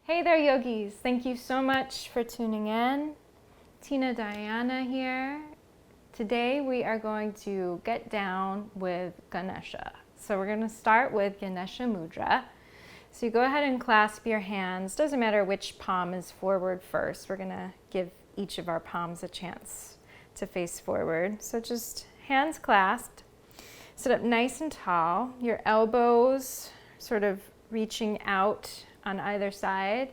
Hey there, yogis. Thank you so much for tuning in. Tina Diana here. Today we are going to get down with Ganesha. So we're going to start with Ganesha Mudra. So you go ahead and clasp your hands. Doesn't matter which palm is forward first. We're going to give each of our palms a chance to face forward. So just hands clasped. Sit up nice and tall. Your elbows sort of reaching out on either side,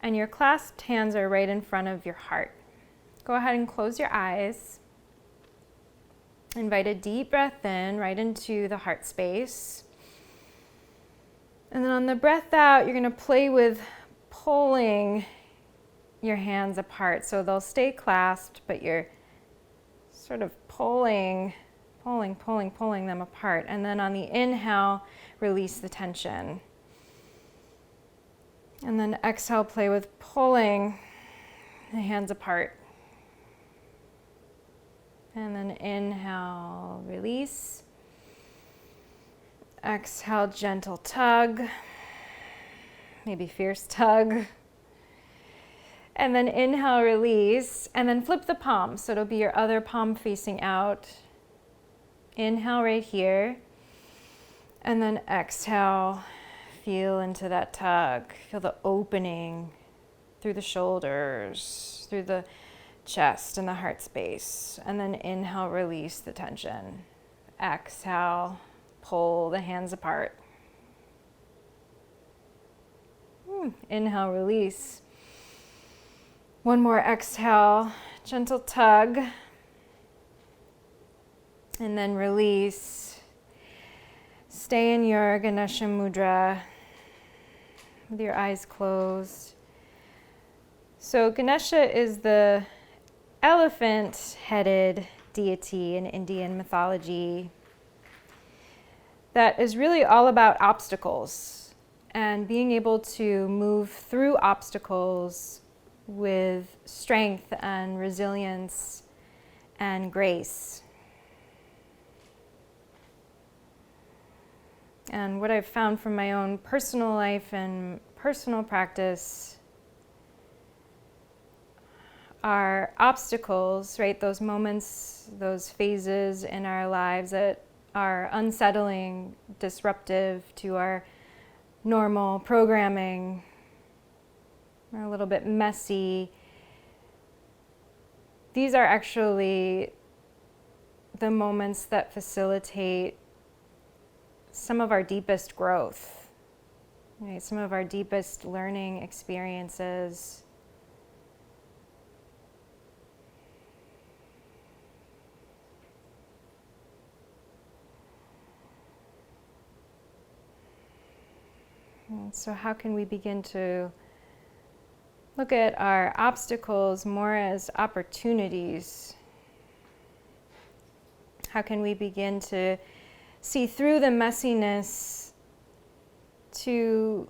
and your clasped hands are right in front of your heart. Go ahead and close your eyes. Invite a deep breath in right into the heart space. And then on the breath out, you're going to play with pulling your hands apart. So they'll stay clasped, but you're sort of pulling them apart. And then on the inhale, release the tension. And then exhale, play with pulling the hands apart. And then inhale, release. Exhale, gentle tug. Maybe fierce tug. And then inhale, release. And then flip the palm. So it'll be your other palm facing out. Inhale right here. And then exhale. Feel into that tug. Feel the opening through the shoulders, through the chest and the heart space. And then inhale, release the tension. Exhale, pull the hands apart. Inhale, release. One more exhale, gentle tug. And then release. Stay in your Ganesha Mudra with your eyes closed. So Ganesha is the elephant-headed deity in Indian mythology that is really all about obstacles and being able to move through obstacles with strength and resilience and grace. And what I've found from my own personal life and personal practice are obstacles, right? Those moments, those phases in our lives that are unsettling, disruptive to our normal programming, are a little bit messy. These are actually the moments that facilitate some of our deepest growth, right? Some of our deepest learning experiences. And so how can we begin to look at our obstacles more as opportunities? How can we begin to see through the messiness to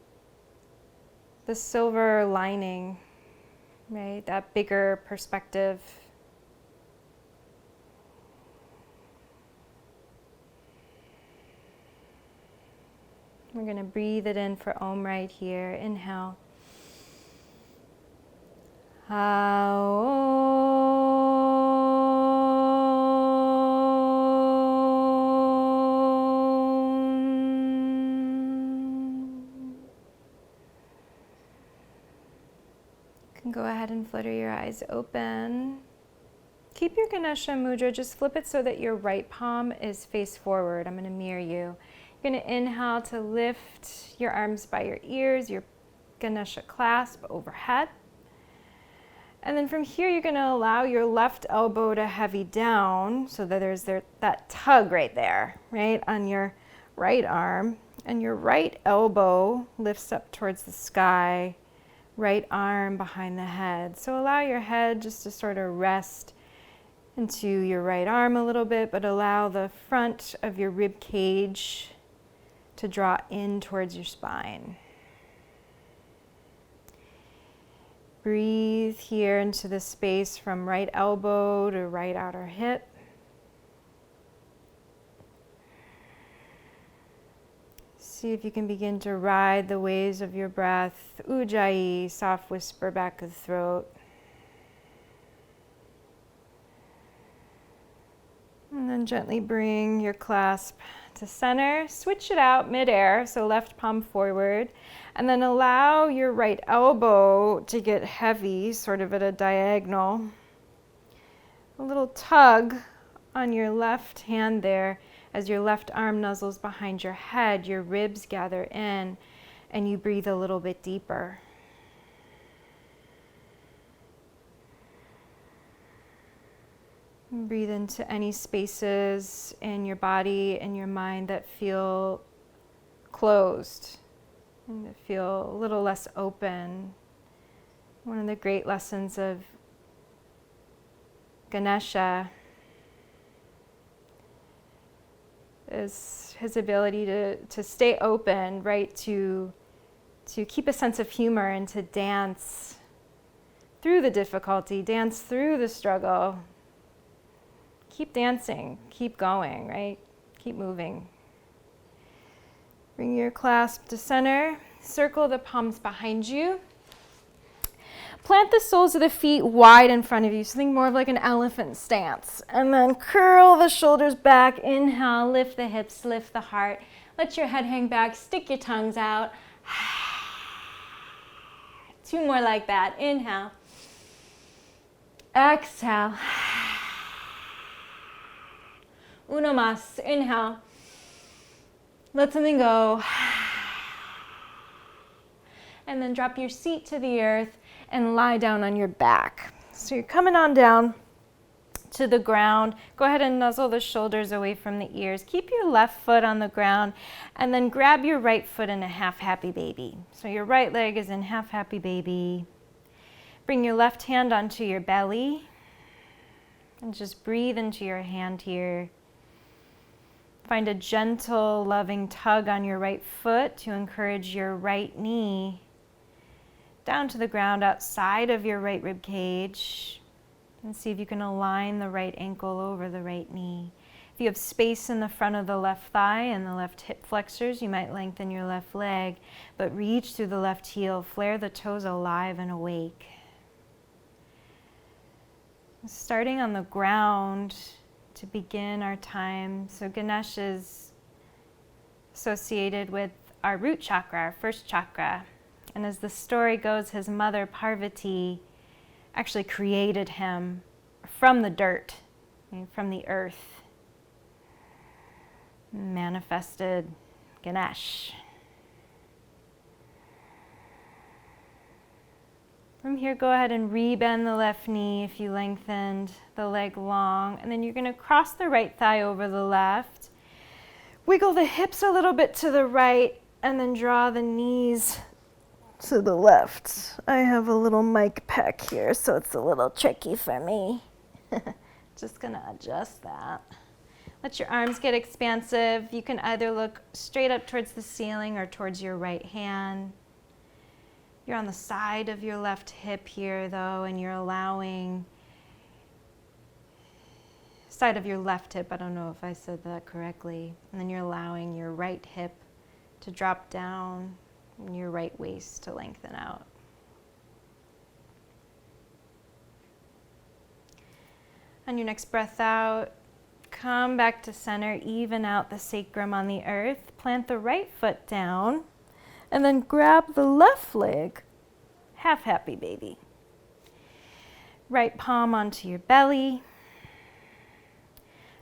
the silver lining, right? That bigger perspective. We're going to breathe it in for Om right here. Inhale. Go ahead and flutter your eyes open. Keep your Ganesha Mudra, just flip it so that your right palm is face forward. I'm going to mirror you. You're going to inhale to lift your arms by your ears, your Ganesha clasp overhead. And then from here, you're going to allow your left elbow to heavy down so that there's that tug right there, right, on your right arm. And your right elbow lifts up towards the sky. Right arm behind the head. So allow your head just to sort of rest into your right arm a little bit, but allow the front of your rib cage to draw in towards your spine. Breathe here into the space from right elbow to right outer hip. See if you can begin to ride the waves of your breath. Ujjayi, soft whisper back of the throat. And then gently bring your clasp to center. Switch it out midair, so left palm forward. And then allow your right elbow to get heavy, sort of at a diagonal. A little tug on your left hand there. As your left arm nuzzles behind your head, your ribs gather in, and you breathe a little bit deeper. And breathe into any spaces in your body and your mind that feel closed and that feel a little less open. One of the great lessons of Ganesha is his ability to stay open, right? To keep a sense of humor and to dance through the difficulty, dance through the struggle. Keep dancing, keep going, right? Keep moving. Bring your clasp to center. Circle the palms behind you. Plant the soles of the feet wide in front of you, so think more of like an elephant stance. And then curl the shoulders back. Inhale, lift the hips, lift the heart. Let your head hang back, stick your tongues out. 2 more like that. Inhale. Exhale. Uno más. Inhale. Let something go. And then drop your seat to the earth and lie down on your back. So you're coming on down to the ground. Go ahead and nuzzle the shoulders away from the ears. Keep your left foot on the ground and then grab your right foot in a half happy baby. So your right leg is in half happy baby. Bring your left hand onto your belly and just breathe into your hand here. Find a gentle, loving tug on your right foot to encourage your right knee down to the ground outside of your right rib cage, and see if you can align the right ankle over the right knee. If you have space in the front of the left thigh and the left hip flexors, you might lengthen your left leg, but reach through the left heel, flare the toes alive and awake. Starting on the ground to begin our time. So Ganesh is associated with our root chakra, our first chakra. And as the story goes, his mother Parvati actually created him from the dirt, from the earth, manifested Ganesh. From here, go ahead and rebend the left knee if you lengthened the leg long. And then you're going to cross the right thigh over the left. Wiggle the hips a little bit to the right, and then draw the knees to the left. I have a little mic pack here, so it's a little tricky for me. Just gonna adjust that. Let your arms get expansive. You can either look straight up towards the ceiling or towards your right hand. You're on the side of your left hip here though, and you're allowing side of your left hip, I don't know if I said that correctly, and then you're allowing your right hip to drop down and your right waist to lengthen out. On your next breath out, come back to center, even out the sacrum on the earth, plant the right foot down, and then grab the left leg, half happy baby. Right palm onto your belly.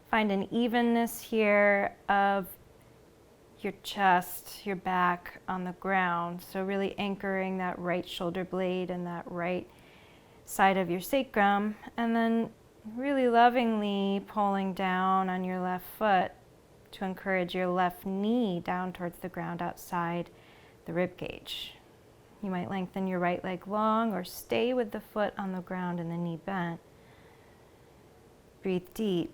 Find an evenness here of your chest, your back on the ground. So really anchoring that right shoulder blade and that right side of your sacrum. And then really lovingly pulling down on your left foot to encourage your left knee down towards the ground outside the rib cage. You might lengthen your right leg long or stay with the foot on the ground and the knee bent. Breathe deep.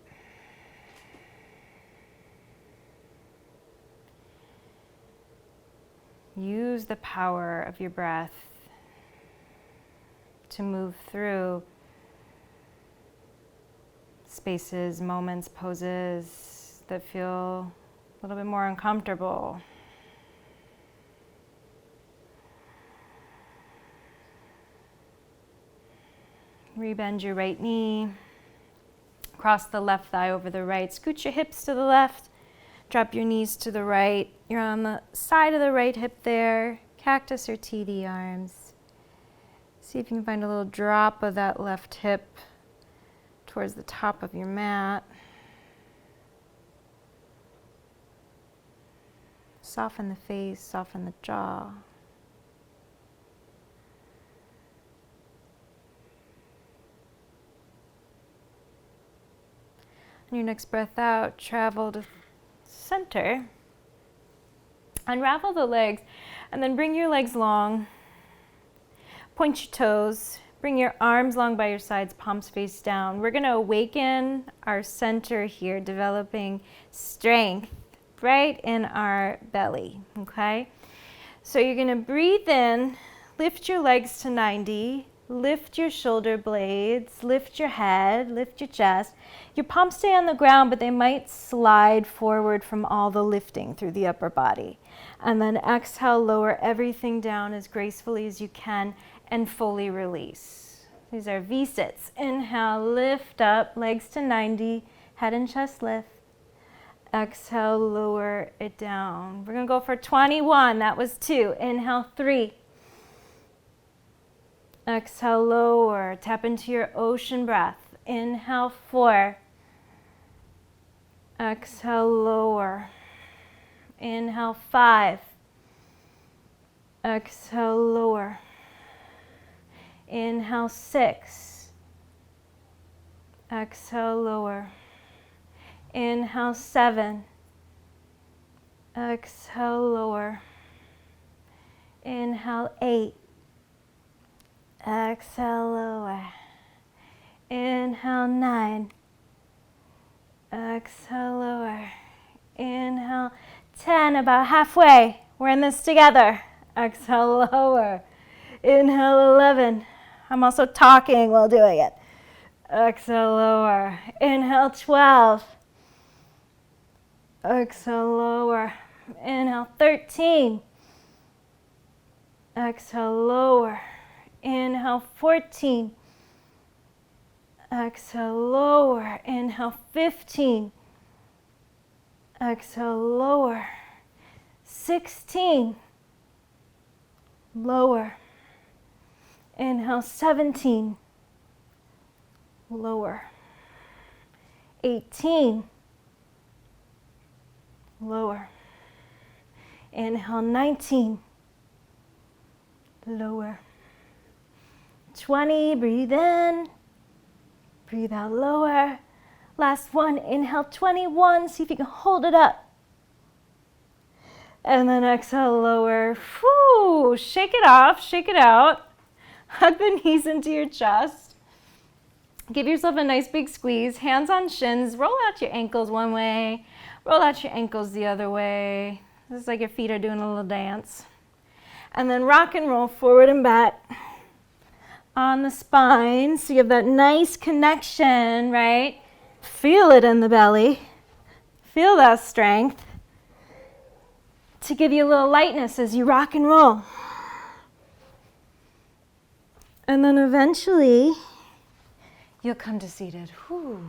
Use the power of your breath to move through spaces, moments, poses that feel a little bit more uncomfortable. Rebend your right knee. Cross the left thigh over the right. Scoot your hips to the left. Drop your knees to the right. You're on the side of the right hip there. Cactus or TD arms. See if you can find a little drop of that left hip towards the top of your mat. Soften the face, soften the jaw. On your next breath out, travel to center. Unravel the legs and then bring your legs long. Point your toes. Bring your arms long by your sides, palms face down. We're going to awaken our center here, developing strength right in our belly, okay? So you're going to breathe in, lift your legs to 90, lift your shoulder blades, lift your head, lift your chest. Your palms stay on the ground, but they might slide forward from all the lifting through the upper body. And then exhale, lower everything down as gracefully as you can and fully release. These are V-sits. Inhale, lift up, legs to 90, head and chest lift. Exhale, lower it down. We're going to go for 21. That was 2. Inhale, 3. Exhale, lower. Tap into your ocean breath. Inhale, 4. Exhale, lower. Inhale, 5. Exhale, lower. Inhale, 6. Exhale, lower. Inhale, 7. Exhale, lower. Inhale, 8. Exhale, lower. Inhale, 9. Exhale, lower. Inhale, 10. About halfway. We're in this together. Exhale, lower. Inhale, 11. I'm also talking while doing it. Exhale, lower. Inhale, 12. Exhale, lower. Inhale, 13. Exhale, lower. Inhale, 14. Exhale, lower. Inhale, 15. Exhale, lower. 16. Lower. Inhale, 17. Lower. 18. Lower. Inhale, 19. Lower. 20, breathe in. Breathe out, lower. Last one, inhale, 21. See if you can hold it up. And then exhale, lower. Whew, shake it off, shake it out. Hug the knees into your chest. Give yourself a nice big squeeze. Hands on shins. Roll out your ankles one way. Roll out your ankles the other way. This is like your feet are doing a little dance. And then rock and roll forward and back on the spine. So you have that nice connection, right? Feel it in the belly. Feel that strength to give you a little lightness as you rock and roll. And then eventually, you'll come to seated. Whew.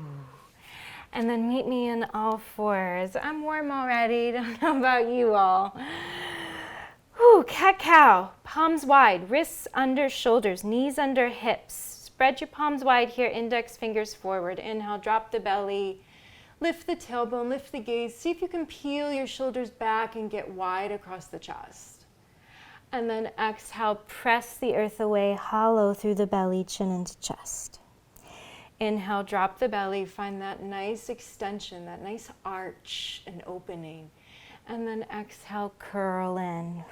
And then meet me in all fours. I'm warm already. Don't know about you all. Whew, cat-cow. Palms wide, wrists under shoulders, knees under hips. Spread your palms wide here, index fingers forward. Inhale, drop the belly. Lift the tailbone, lift the gaze. See if you can peel your shoulders back and get wide across the chest. And then exhale, press the earth away, hollow through the belly, chin into chest. Inhale, drop the belly, find that nice extension, that nice arch and opening. And then exhale, curl in.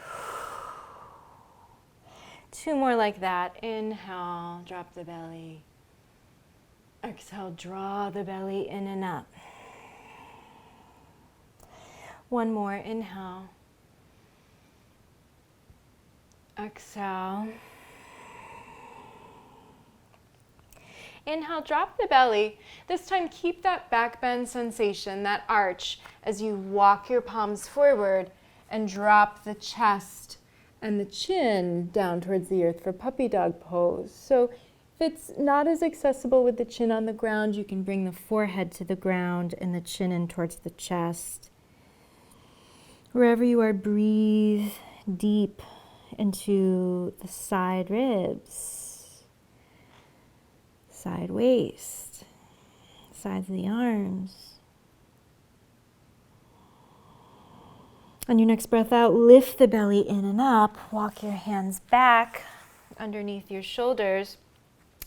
2 more like that. Inhale, drop the belly. Exhale, draw the belly in and up. 1 more, inhale. Exhale. Inhale, drop the belly. This time, keep that back bend sensation, that arch, as you walk your palms forward and drop the chest and the chin down towards the earth for puppy dog pose. So it's not as accessible with the chin on the ground, you can bring the forehead to the ground and the chin in towards the chest. Wherever you are, breathe deep into the side ribs, side waist, sides of the arms. On your next breath out, lift the belly in and up. Walk your hands back underneath your shoulders.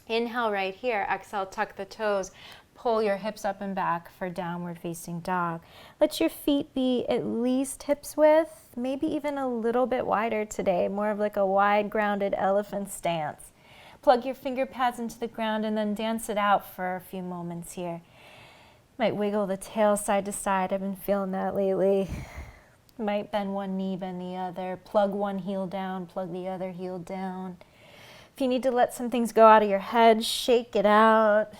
Inhale right here. Exhale, tuck the toes. Pull your hips up and back for downward facing dog. Let your feet be at least hips width, maybe even a little bit wider today, more of like a wide grounded elephant stance. Plug your finger pads into the ground and then dance it out for a few moments here. Might wiggle the tail side to side. I've been feeling that lately. Might bend one knee, bend the other. Plug one heel down, plug the other heel down. If you need to let some things go out of your head, shake it out.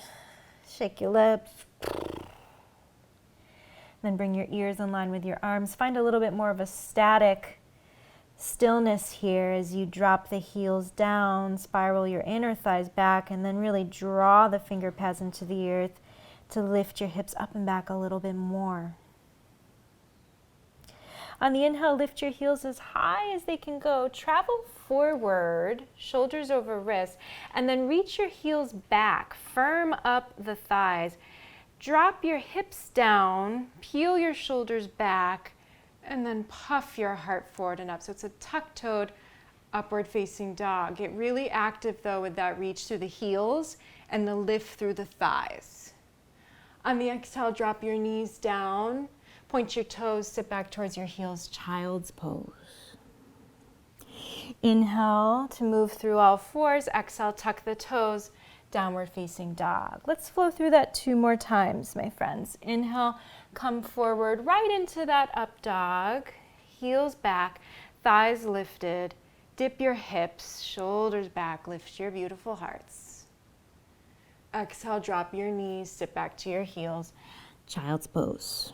Shake your lips. Then bring your ears in line with your arms. Find a little bit more of a static stillness here as you drop the heels down, spiral your inner thighs back, and then really draw the finger pads into the earth to lift your hips up and back a little bit more. On the inhale, lift your heels as high as they can go. Travel forward, shoulders over wrists, and then reach your heels back. Firm up the thighs. Drop your hips down, peel your shoulders back, and then puff your heart forward and up. So it's a tuck-toed, upward-facing dog. Get really active, though, with that reach through the heels and the lift through the thighs. On the exhale, drop your knees down. Point your toes, sit back towards your heels, child's pose. Inhale to move through all fours. Exhale, tuck the toes, downward facing dog. Let's flow through that 2 more times, my friends. Inhale, come forward right into that up dog. Heels back, thighs lifted. Dip your hips, shoulders back, lift your beautiful hearts. Exhale, drop your knees, sit back to your heels, child's pose.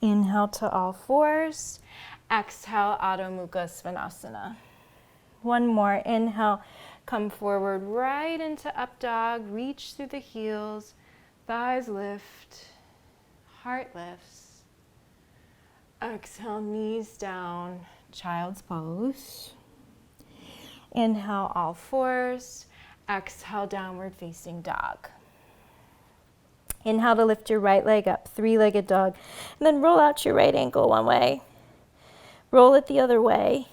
Inhale to all fours. Exhale, Adho Mukha Svanasana. One more. Inhale, come forward right into up dog. Reach through the heels. Thighs lift. Heart lifts. Exhale, knees down. Child's pose. Inhale, all fours. Exhale, downward facing dog. Inhale to lift your right leg up, 3-legged dog. And then roll out your right ankle one way. Roll it the other way.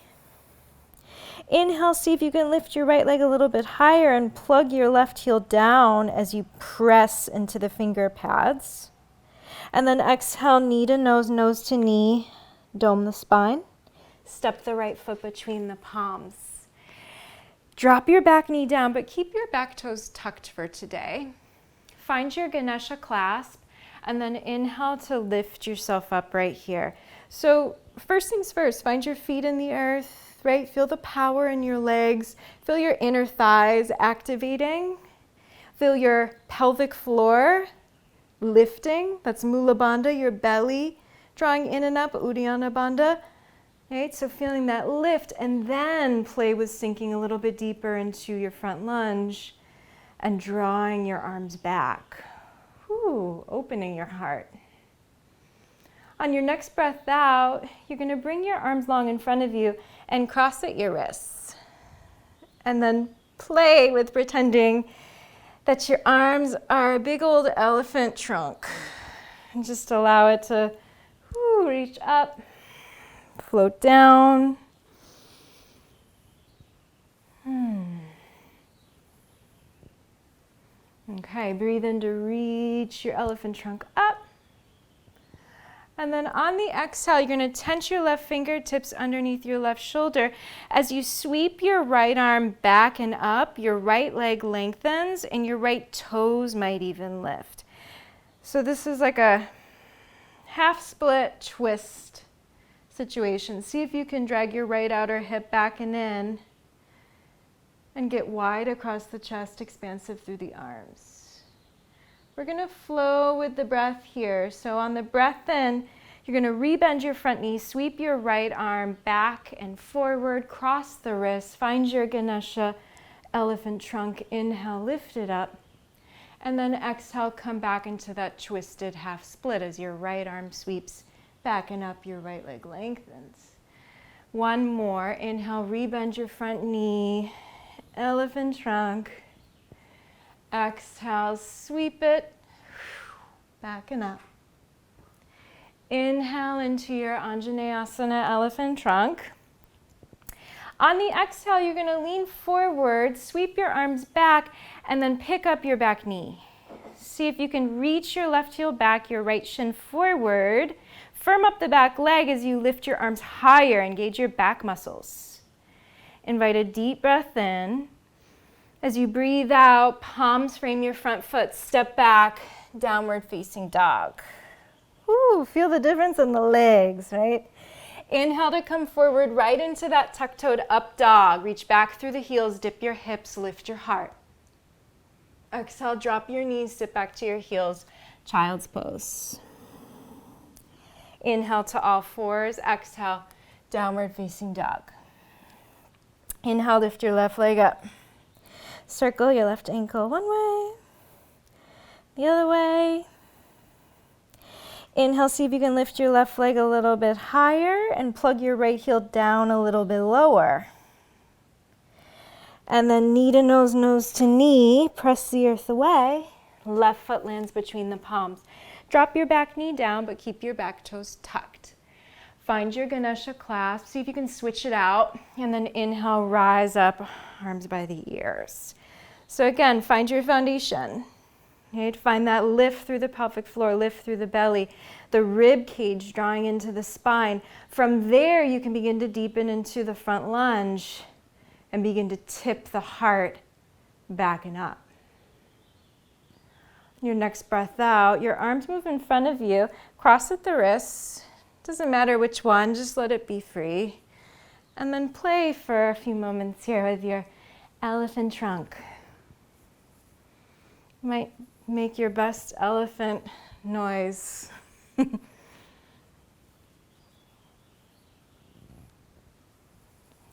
Inhale, see if you can lift your right leg a little bit higher and plug your left heel down as you press into the finger pads. And then exhale, knee to nose, nose to knee, dome the spine. Step the right foot between the palms. Drop your back knee down, but keep your back toes tucked for today. Find your Ganesha clasp, and then inhale to lift yourself up right here. So first things first, find your feet in the earth, right? Feel the power in your legs. Feel your inner thighs activating. Feel your pelvic floor lifting. That's Mula Bandha, your belly drawing in and up, Uddiyana Bandha. Right? So feeling that lift, and then play with sinking a little bit deeper into your front lunge and drawing your arms back. Whew, opening your heart. On your next breath out, you're going to bring your arms long in front of you and cross at your wrists. And then play with pretending that your arms are a big old elephant trunk. And just allow it to reach up, float down. Okay, breathe in to reach your elephant trunk up. And then on the exhale, you're going to tense your left fingertips underneath your left shoulder. As you sweep your right arm back and up, your right leg lengthens and your right toes might even lift. So this is like a half split twist situation. See if you can drag your right outer hip back and in and get wide across the chest, expansive through the arms. We're going to flow with the breath here. So on the breath in, you're going to rebend your front knee, sweep your right arm back and forward, cross the wrists, find your Ganesha. Elephant trunk, inhale, lift it up. And then exhale, come back into that twisted half split as your right arm sweeps back and up, your right leg lengthens. One more, inhale, rebend your front knee, elephant trunk. Exhale, sweep it, back and up. Inhale into your Anjaneyasana, elephant trunk. On the exhale, you're going to lean forward, sweep your arms back, and then pick up your back knee. See if you can reach your left heel back, your right shin forward. Firm up the back leg as you lift your arms higher. Engage your back muscles. Invite a deep breath in. As you breathe out, palms frame your front foot. Step back, downward facing dog. Ooh, feel the difference in the legs, right? Inhale to come forward right into that tuck-toed up dog. Reach back through the heels, dip your hips, lift your heart. Exhale, drop your knees, sit back to your heels, child's pose. Inhale to all fours, exhale, downward facing dog. Inhale, lift your left leg up. Circle your left ankle one way, the other way. Inhale, see if you can lift your left leg a little bit higher and plug your right heel down a little bit lower. And then knee to nose, nose to knee, press the earth away. Left foot lands between the palms. Drop your back knee down, but keep your back toes tucked. Find your Ganesha clasp. See if you can switch it out. And then inhale, rise up, arms by the ears. So again, find your foundation. Right? Find that lift through the pelvic floor, lift through the belly, the rib cage drawing into the spine. From there, you can begin to deepen into the front lunge and begin to tip the heart back and up. Your next breath out, your arms move in front of you, cross at the wrists. Doesn't matter which one, just let it be free. And then play for a few moments here with your elephant trunk. Might make your best elephant noise.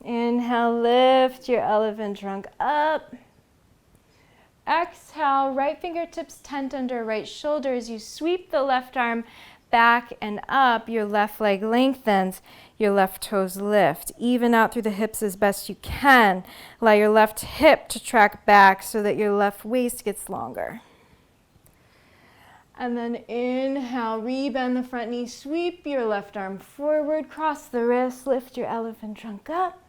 Inhale, lift your elephant trunk up. Exhale, right fingertips tent under right shoulder as you sweep the left arm back and up. Your left leg lengthens, your left toes lift. Even out through the hips as best you can. Allow your left hip to track back so that your left waist gets longer. And then inhale, rebend the front knee, sweep your left arm forward, cross the wrist, lift your elephant trunk up.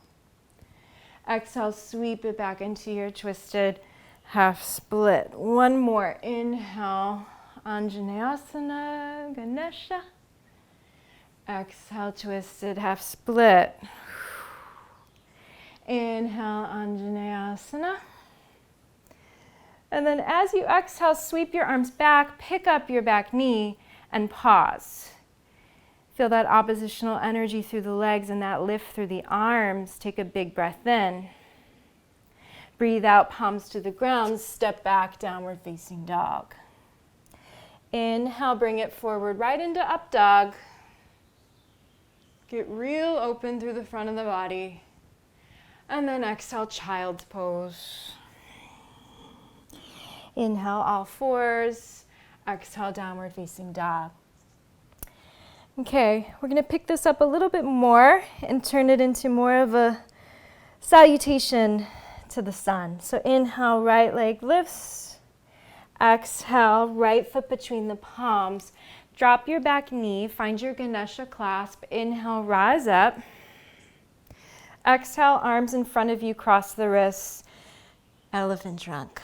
Exhale, sweep it back into your twisted half split. One more, inhale, Anjaneyasana, Ganesha. Exhale, twisted half split. Inhale, Anjaneyasana. And then as you exhale, sweep your arms back, pick up your back knee, and pause. Feel that oppositional energy through the legs and that lift through the arms. Take a big breath in. Breathe out, palms to the ground, step back, downward facing dog. Inhale, bring it forward right into up dog. Get real open through the front of the body. And then exhale, child's pose. Inhale, all fours. Exhale, downward facing dog. Okay, we're going to pick this up a little bit more and turn it into more of a salutation to the sun. So inhale, right leg lifts. Exhale, right foot between the palms. Drop your back knee, find your Ganesha clasp. Inhale, rise up. Exhale, arms in front of you, cross the wrists. Elephant trunk.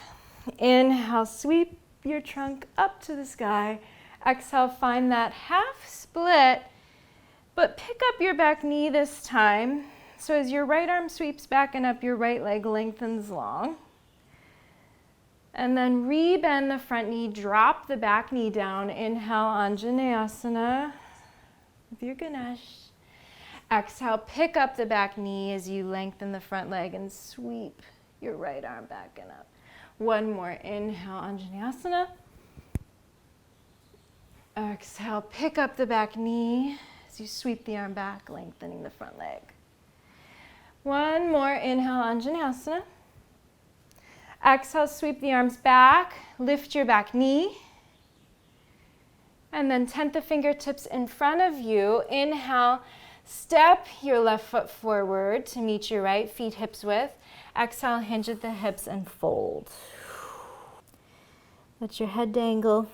Inhale, sweep your trunk up to the sky. Exhale, find that half split, but pick up your back knee this time. So as your right arm sweeps back and up, your right leg lengthens long. And then rebend the front knee, drop the back knee down. Inhale, Anjaneyasana with your Ganesh. Exhale, pick up the back knee as you lengthen the front leg and sweep your right arm back and up. One more, inhale, Anjaneyasana. Exhale, pick up the back knee as you sweep the arm back, lengthening the front leg. One more, inhale, Anjaneyasana. Exhale, sweep the arms back, lift your back knee. And then tent the fingertips in front of you. Inhale, step your left foot forward to meet your right, feet hips width. Exhale, hinge at the hips and fold. Let your head dangle.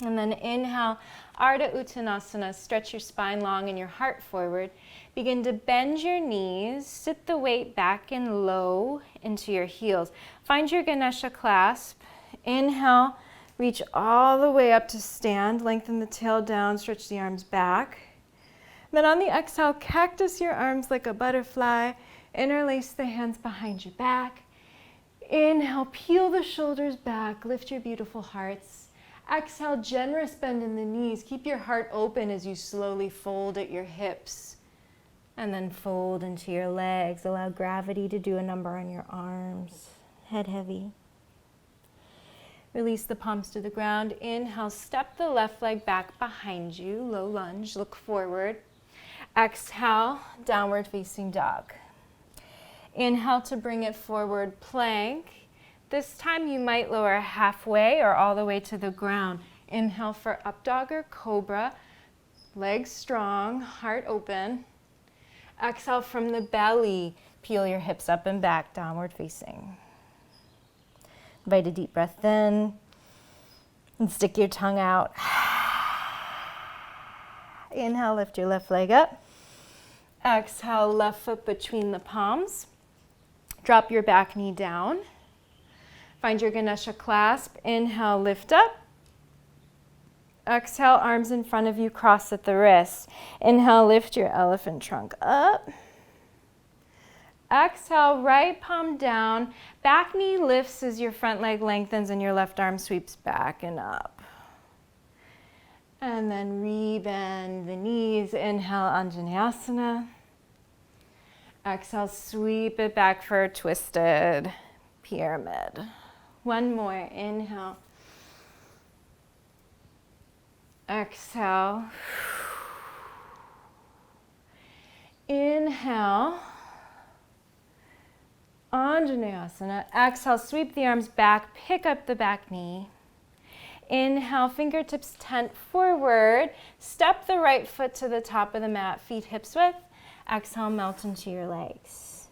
And then inhale, Ardha Uttanasana. Stretch your spine long and your heart forward. Begin to bend your knees. Sit the weight back and low into your heels. Find your Ganesha clasp. Inhale, reach all the way up to stand. Lengthen the tail down, stretch the arms back. Then on the exhale, cactus your arms like a butterfly. Interlace the hands behind your back. Inhale, peel the shoulders back. Lift your beautiful hearts. Exhale, generous bend in the knees. Keep your heart open as you slowly fold at your hips. And then fold into your legs. Allow gravity to do a number on your arms. Head heavy. Release the palms to the ground. Inhale, step the left leg back behind you. Low lunge, look forward. Exhale, downward facing dog. Inhale to bring it forward, plank. This time you might lower halfway or all the way to the ground. Inhale for up dog or cobra. Legs strong, heart open. Exhale from the belly. Peel your hips up and back, downward facing. Invite a deep breath in and stick your tongue out. Inhale, lift your left leg up. Exhale, left foot between the palms. Drop your back knee down. Find your Ganesha clasp. Inhale, lift up. Exhale, arms in front of you, cross at the wrists. Inhale, lift your elephant trunk up. Exhale, right palm down. Back knee lifts as your front leg lengthens and your left arm sweeps back and up. And then rebend the knees. Inhale, Anjaneyasana. Exhale, sweep it back for a twisted pyramid. One more. Inhale. Exhale. Inhale. Anjaneyasana. Exhale, sweep the arms back, pick up the back knee. Inhale, fingertips tent forward. Step the right foot to the top of the mat, feet hips width. Exhale, melt into your legs.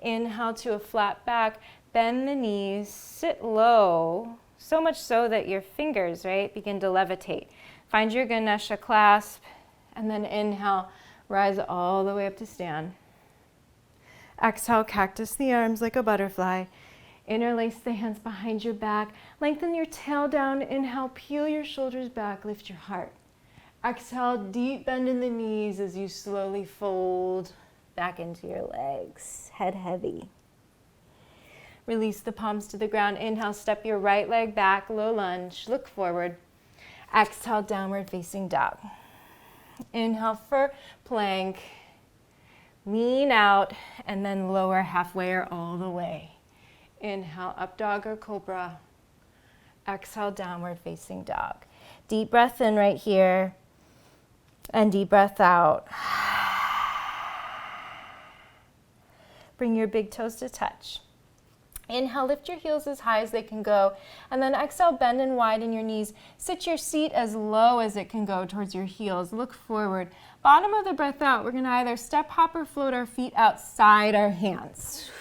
Inhale to a flat back, bend the knees, sit low, so much so that your fingers, right, begin to levitate. Find your Ganesha clasp, and then inhale, rise all the way up to stand. Exhale, cactus the arms like a butterfly. Interlace the hands behind your back. Lengthen your tail down. Inhale, peel your shoulders back, lift your heart. Exhale, deep bend in the knees as you slowly fold back into your legs. Head heavy. Release the palms to the ground. Inhale, step your right leg back, low lunge, look forward. Exhale, downward facing dog. Inhale for plank. Lean out and then lower halfway or all the way. Inhale, up dog or cobra. Exhale, downward facing dog. Deep breath in right here and deep breath out. Bring your big toes to touch. Inhale, lift your heels as high as they can go. And then exhale, bend and widen your knees. Sit your seat as low as it can go towards your heels. Look forward. Bottom of the breath out, we're going to either step, hop, or float our feet outside our hands.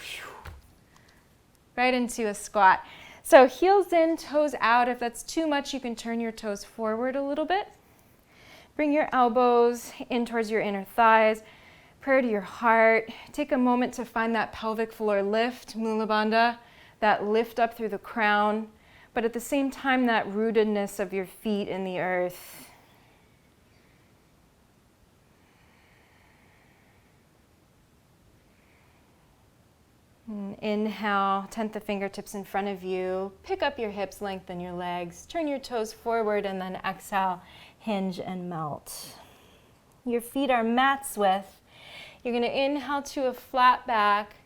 Right into a squat. So heels in, toes out. If that's too much, you can turn your toes forward a little bit. Bring your elbows in towards your inner thighs. Prayer to your heart. Take a moment to find that pelvic floor lift, Mula Bandha, that lift up through the crown, but at the same time, that rootedness of your feet in the earth. Inhale, tent the fingertips in front of you. Pick up your hips, lengthen your legs. Turn your toes forward and then exhale, hinge and melt. Your feet are mat's width. You're going to inhale to a flat back.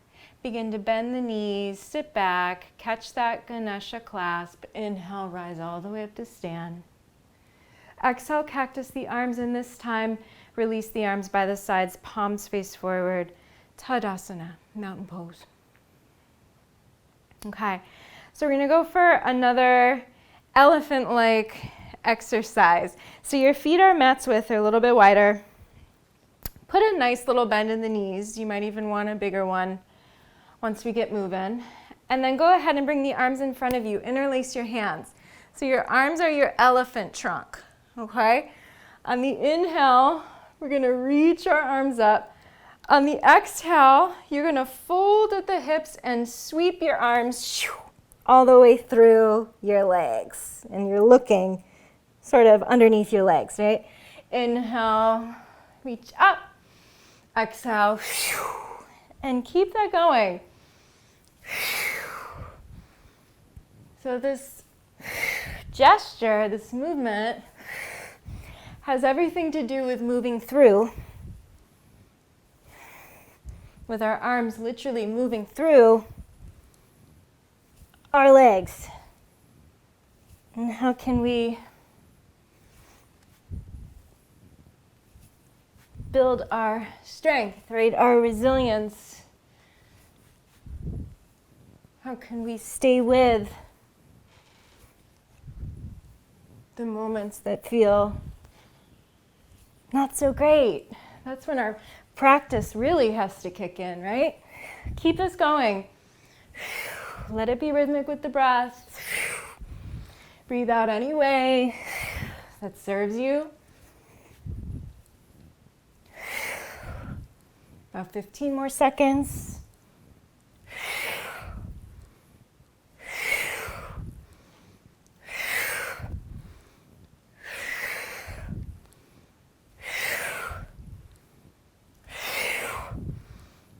Begin to bend the knees, sit back, catch that Ganesha clasp. Inhale, rise all the way up to stand. Exhale, cactus the arms, and this time release the arms by the sides, palms face forward. Tadasana, mountain pose. Okay, so we're gonna go for another elephant-like exercise. So your feet are mat's width, they're a little bit wider. Put a nice little bend in the knees. You might even want a bigger one once we get moving. And then go ahead and bring the arms in front of you. Interlace your hands. So your arms are your elephant trunk, okay? On the inhale, we're gonna reach our arms up. On the exhale, you're gonna fold at the hips and sweep your arms all the way through your legs. And you're looking sort of underneath your legs, right? Inhale, reach up. Exhale, and keep that going. So this gesture, this movement, has everything to do with moving through, with our arms literally moving through our legs. And how can we build our strength, right? Our resilience. How can we stay with the moments that feel not so great? That's when our practice really has to kick in, right? Keep this going. Let it be rhythmic with the breath. Breathe out any way that serves you. About 15 more seconds.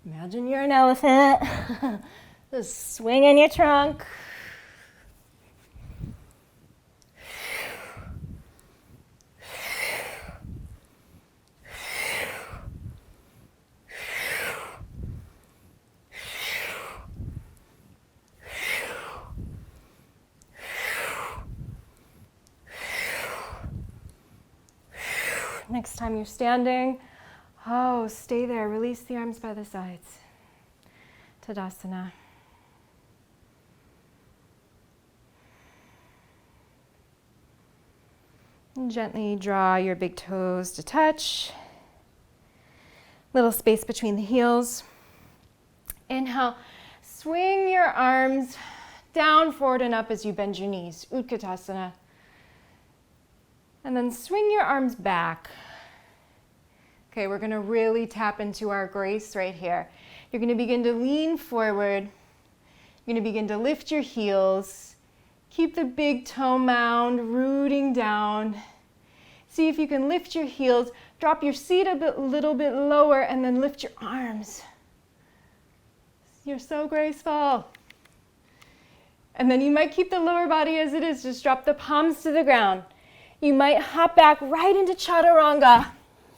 Imagine you're an elephant. Just swing in your trunk. Next time you're standing, stay there. Release the arms by the sides. Tadasana. And gently draw your big toes to touch. Little space between the heels. Inhale, swing your arms down, forward, and up as you bend your knees. Uttanasana. And then swing your arms back. Okay, we're gonna really tap into our grace right here. You're gonna begin to lean forward. You're gonna begin to lift your heels. Keep the big toe mound rooting down. See if you can lift your heels, drop your seat a little bit lower, and then lift your arms. You're so graceful. And then you might keep the lower body as it is, just drop the palms to the ground. You might hop back right into chaturanga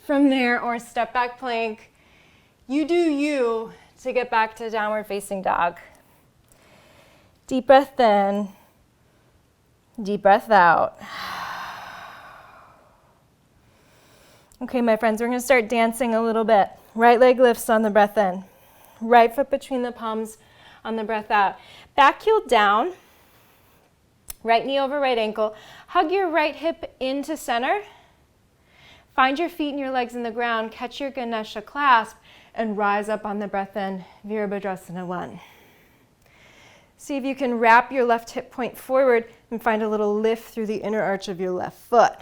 from there, or step back plank. You do you to get back to downward facing dog. Deep breath in, deep breath out. Okay, my friends, we're gonna start dancing a little bit. Right leg lifts on the breath in. Right foot between the palms on the breath out. Back heel down. Right knee over right ankle. Hug your right hip into center. Find your feet and your legs in the ground. Catch your Ganesha clasp and rise up on the breath in. Virabhadrasana 1. See if you can wrap your left hip point forward and find a little lift through the inner arch of your left foot.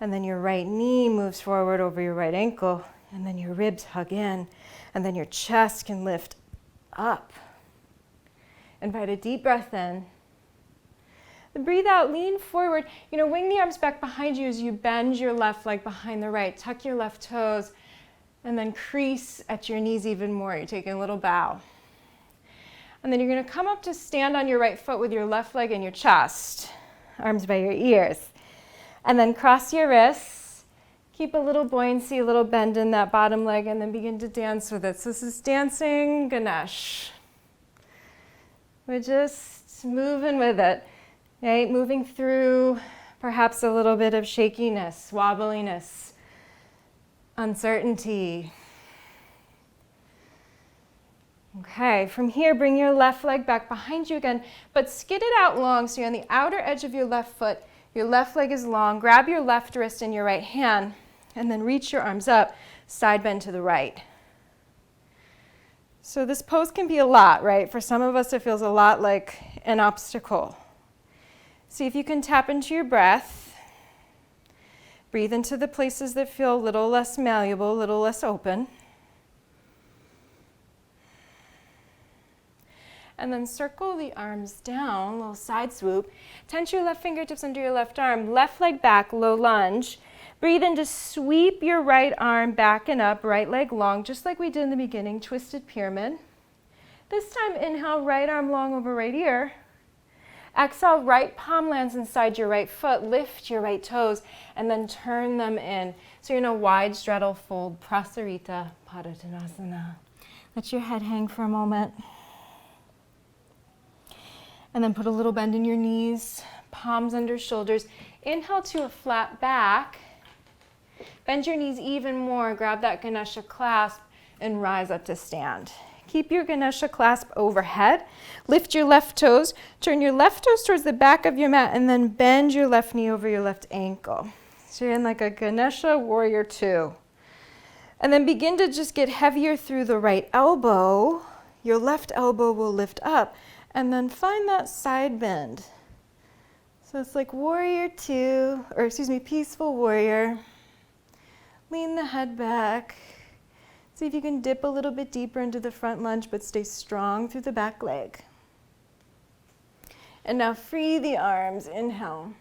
And then your right knee moves forward over your right ankle. And then your ribs hug in. And then your chest can lift up. Invite a deep breath in. Then breathe out, lean forward. Wing the arms back behind you as you bend your left leg behind the right. Tuck your left toes and then crease at your knees even more. You're taking a little bow. And then you're gonna come up to stand on your right foot with your left leg in your chest. Arms by your ears. And then cross your wrists. Keep a little buoyancy, a little bend in that bottom leg, and then begin to dance with it. So this is Dancing Ganesh. We're just moving with it. Right, moving through perhaps a little bit of shakiness, Okay, from here, bring your left leg back behind you again, but skid it out long so you're on the outer edge of your left foot. Your left leg is long. Grab your left wrist in your right hand, and then reach your arms up, side bend to the right. So this pose can be a lot, right? For some of us, it feels a lot like an obstacle. See if you can tap into your breath. Breathe into the places that feel a little less malleable, a little less open. And then circle the arms down, little side swoop. Tense your left fingertips under your left arm, left leg back, low lunge. Breathe in to sweep your right arm back and up, right leg long, just like we did in the beginning, twisted pyramid. This time, inhale, right arm long over right ear. Exhale, right palm lands inside your right foot, lift your right toes, and then turn them in. So you're in a wide straddle fold, Prasarita Padottanasana. Let your head hang for a moment. And then put a little bend in your knees, palms under shoulders. Inhale to a flat back. Bend your knees even more. Grab that Ganesha clasp and rise up to stand. Keep your Ganesha clasp overhead. Lift your left toes. Turn your left toes towards the back of your mat and then bend your left knee over your left ankle. So you're in like a Ganesha warrior 2. And then begin to just get heavier through the right elbow. Your left elbow will lift up. And then find that side bend. So it's like warrior 2, or excuse me, peaceful warrior. Lean the head back. See if you can dip a little bit deeper into the front lunge, but stay strong through the back leg. And now free the arms, inhale.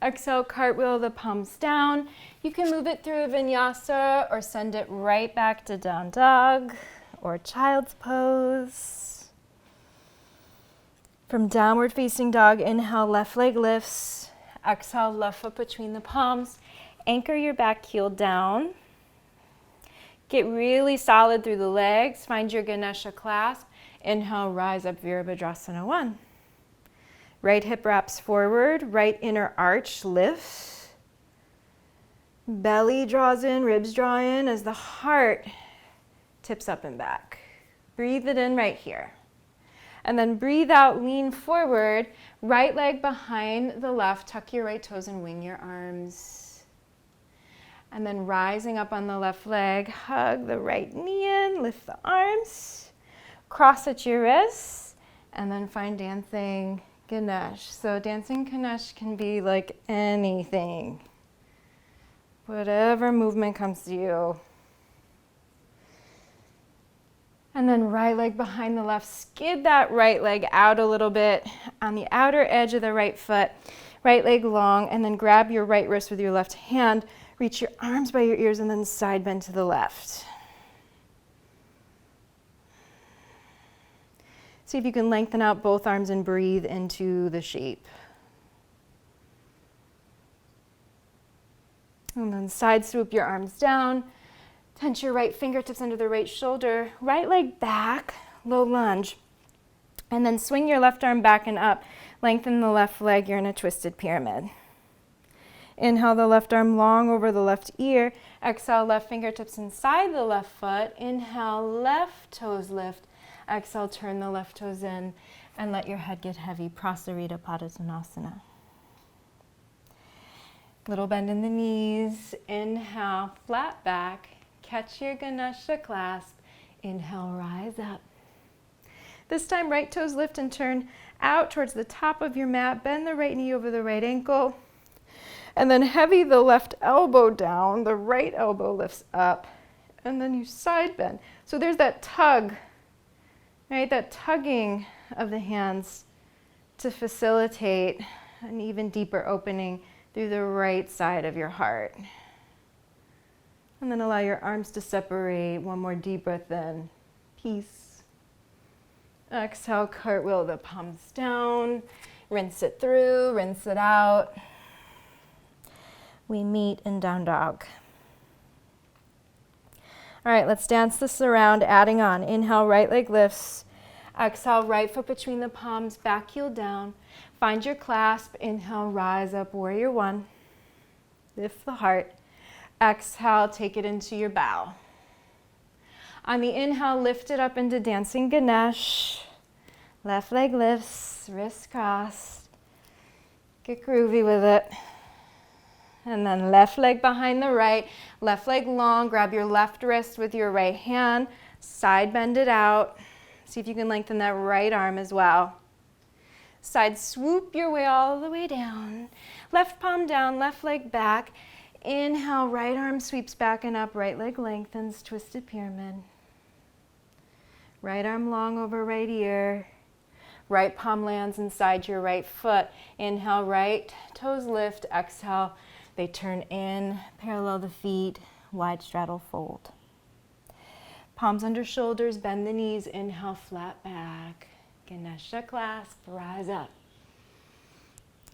Exhale, cartwheel the palms down. You can move it through a vinyasa or send it right back to down dog or child's pose. From downward facing dog, inhale, left leg lifts. Exhale, left foot between the palms. Anchor your back heel down. Get really solid through the legs. Find your Ganesha clasp. Inhale, rise up, Virabhadrasana 1. Right hip wraps forward, right inner arch lifts. Belly draws in, ribs draw in as the heart tips up and back. Breathe it in right here. And then breathe out, lean forward, right leg behind the left, tuck your right toes and wing your arms. And then rising up on the left leg, hug the right knee in, lift the arms, cross at your wrists, and then find Dancing Ganesh. So Dancing Ganesh can be like anything, whatever movement comes to you. And then right leg behind the left, skid that right leg out a little bit on the outer edge of the right foot, right leg long, and then grab your right wrist with your left hand, reach your arms by your ears, and then side bend to the left. See if you can lengthen out both arms and breathe into the shape. And then side swoop your arms down. Tense your right fingertips under the right shoulder, right leg back, low lunge. And then swing your left arm back and up. Lengthen the left leg, you're in a twisted pyramid. Inhale the left arm long over the left ear. Exhale, left fingertips inside the left foot. Inhale, left toes lift. Exhale, turn the left toes in and let your head get heavy. Prasarita Padottanasana. Little bend in the knees. Inhale, flat back. Catch your Ganesha clasp. Inhale, rise up. This time, right toes lift and turn out towards the top of your mat. Bend the right knee over the right ankle. And then heavy the left elbow down. The right elbow lifts up. And then you side bend. So there's that tug, right? That tugging of the hands to facilitate an even deeper opening through the right side of your heart. And then allow your arms to separate. One more deep breath in. Peace. Exhale, cartwheel the palms down. Rinse it through, rinse it out. We meet in down dog. All right, let's dance this around, adding on. Inhale, right leg lifts. Exhale, right foot between the palms, back heel down. Find your clasp. Inhale, rise up, warrior 1. Lift the heart. Exhale, take it into your bow. On the inhale, lift it up into Dancing Ganesh. Left leg lifts, wrists crossed. Get groovy with it. And then left leg behind the right, left leg long. Grab your left wrist with your right hand. Side bend it out. See if you can lengthen that right arm as well. Side swoop your way all the way down. Left palm down, left leg back. Inhale, right arm sweeps back and up, right leg lengthens, twisted pyramid. Right arm long over right ear. Right palm lands inside your right foot. Inhale, right toes lift. Exhale, they turn in, parallel the feet, wide straddle fold. Palms under shoulders, bend the knees. Inhale, flat back. Ganesha clasp, rise up.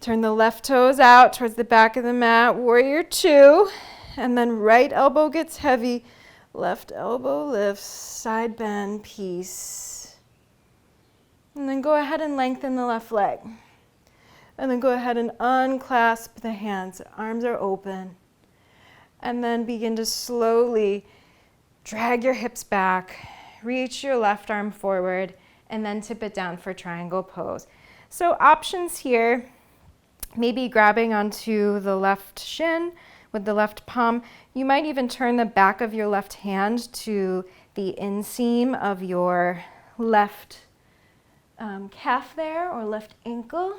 Turn the left toes out towards the back of the mat, warrior two, and then right elbow gets heavy, left elbow lifts, side bend, peace. And then go ahead and lengthen the left leg. And then go ahead and unclasp the hands, arms are open. And then begin to slowly drag your hips back, reach your left arm forward, and then tip it down for triangle pose. So options here, maybe grabbing onto the left shin with the left palm. You might even turn the back of your left hand to the inseam of your left calf there, or left ankle.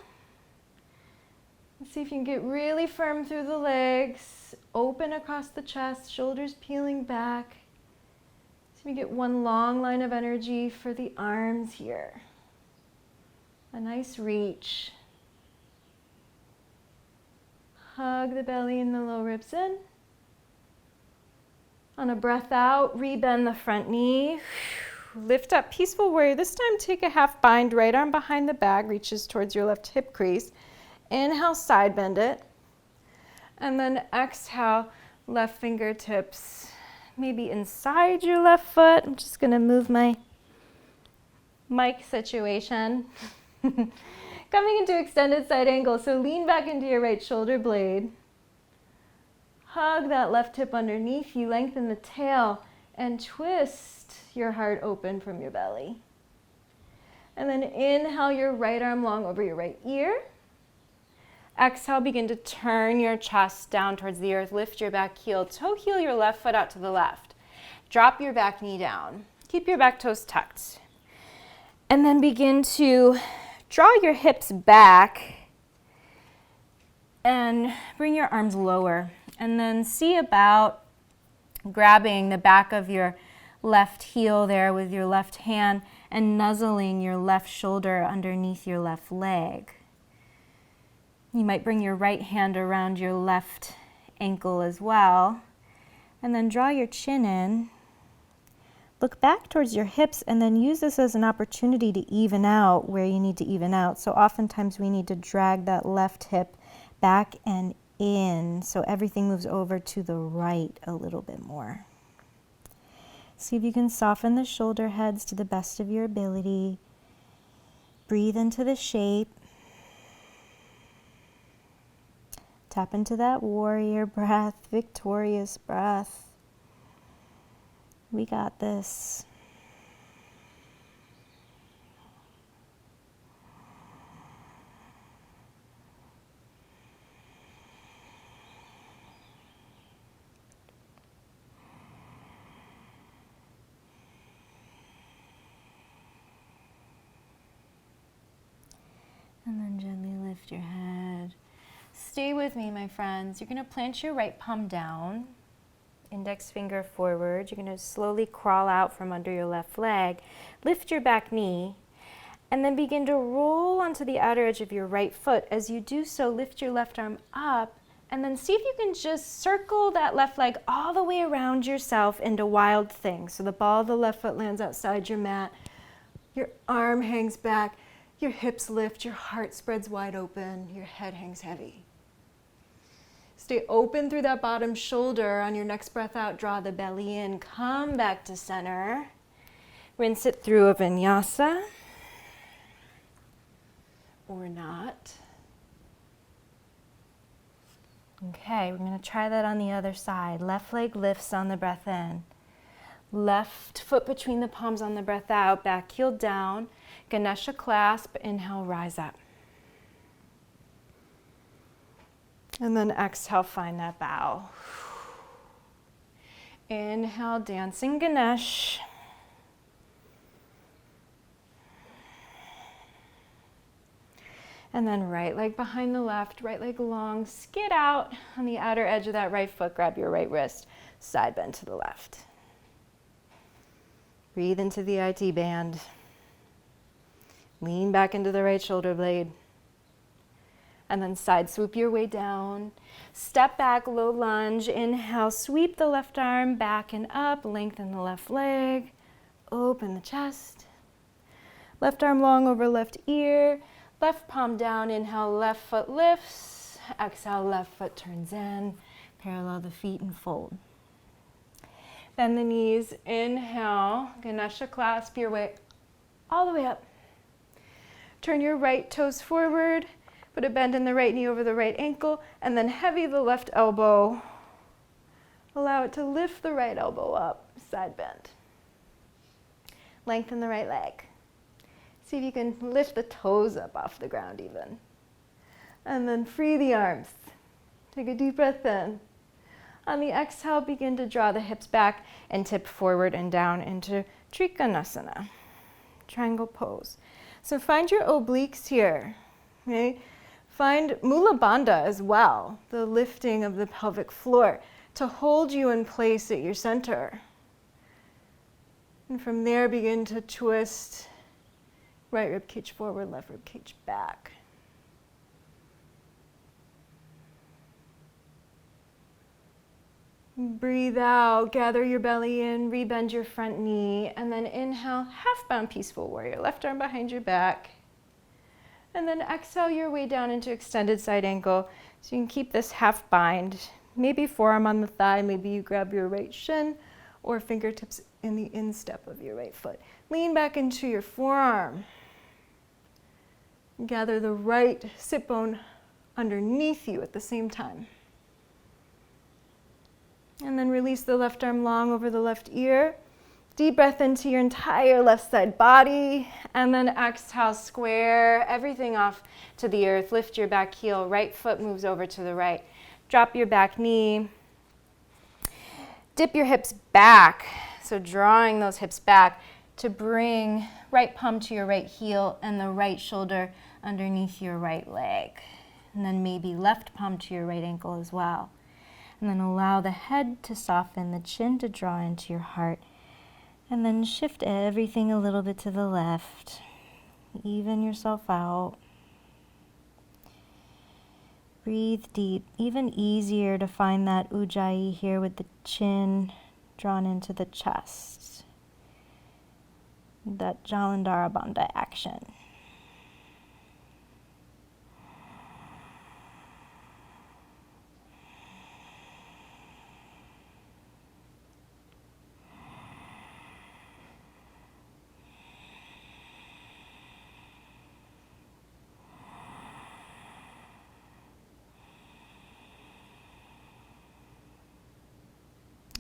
Let's see if you can get really firm through the legs, open across the chest, shoulders peeling back. We get one long line of energy for the arms here. A nice reach. Hug the belly and the low ribs in. On a breath out, rebend the front knee. Lift up, peaceful warrior. This time take a half bind, right arm behind the back, reaches towards your left hip crease. Inhale, side bend it. And then exhale, left fingertips maybe inside your left foot. I'm just gonna move my mic situation. Coming into extended side angle, so lean back into your right shoulder blade. Hug that left hip underneath you, lengthen the tail, and twist your heart open from your belly. And then inhale your right arm long over your right ear. Exhale, begin to turn your chest down towards the earth. Lift your back heel, toe heel your left foot out to the left. Drop your back knee down. Keep your back toes tucked. And then begin to draw your hips back and bring your arms lower. And then see about grabbing the back of your left heel there with your left hand and nuzzling your left shoulder underneath your left leg. You might bring your right hand around your left ankle as well. And then draw your chin in. Look back towards your hips and then use this as an opportunity to even out where you need to even out. So oftentimes we need to drag that left hip back and in so everything moves over to the right a little bit more. See if you can soften the shoulder heads to the best of your ability. Breathe into the shape. Tap into that warrior breath, victorious breath. We got this. And then gently lift your head. Stay with me, my friends. You're going to plant your right palm down, index finger forward. You're going to slowly crawl out from under your left leg. Lift your back knee, and then begin to roll onto the outer edge of your right foot. As you do so, lift your left arm up, and then see if you can just circle that left leg all the way around yourself into Wild Thing. So the ball of the left foot lands outside your mat. Your arm hangs back. Your hips lift, your heart spreads wide open, your head hangs heavy. Stay open through that bottom shoulder. On your next breath out, draw the belly in, come back to center. Rinse it through a vinyasa, or not. Okay, we're gonna try that on the other side. Left leg lifts on the breath in. Left foot between the palms on the breath out, back heel down. Ganesha clasp, inhale, rise up. And then exhale, find that bow. Inhale, Dancing Ganesh. And then right leg behind the left, right leg long, skid out on the outer edge of that right foot, grab your right wrist, side bend to the left. Breathe into the IT band. Lean back into the right shoulder blade. And then side swoop your way down. Step back, low lunge. Inhale, sweep the left arm back and up. Lengthen the left leg. Open the chest. Left arm long over left ear. Left palm down. Inhale, left foot lifts. Exhale, left foot turns in. Parallel the feet and fold. Bend the knees. Inhale, Ganesha clasp your way all the way up. Turn your right toes forward. Put a bend in the right knee over the right ankle, and then heavy the left elbow. Allow it to lift the right elbow up, side bend. Lengthen the right leg. See if you can lift the toes up off the ground even. And then free the arms. Take a deep breath in. On the exhale, begin to draw the hips back and tip forward and down into Trikonasana, triangle pose. So find your obliques here, okay? Find Mula Bandha as well, the lifting of the pelvic floor, to hold you in place at your center. And from there, begin to twist right rib cage forward, left rib cage back. Breathe out, gather your belly in, rebend your front knee, and then inhale, half bound peaceful warrior, left arm behind your back. And then exhale your way down into extended side ankle. So you can keep this half bind. Maybe forearm on the thigh, maybe you grab your right shin or fingertips in the instep of your right foot. Lean back into your forearm. Gather the right sit bone underneath you at the same time. And then release the left arm long over the left ear. Deep breath into your entire left side body. And then exhale, square everything off to the earth. Lift your back heel. Right foot moves over to the right. Drop your back knee. Dip your hips back. So drawing those hips back to bring right palm to your right heel and the right shoulder underneath your right leg. And then maybe left palm to your right ankle as well. And then allow the head to soften, the chin to draw into your heart. And then shift everything a little bit to the left. Even yourself out. Breathe deep. Even easier to find that ujjayi here with the chin drawn into the chest. That Jalandhara Bandha action.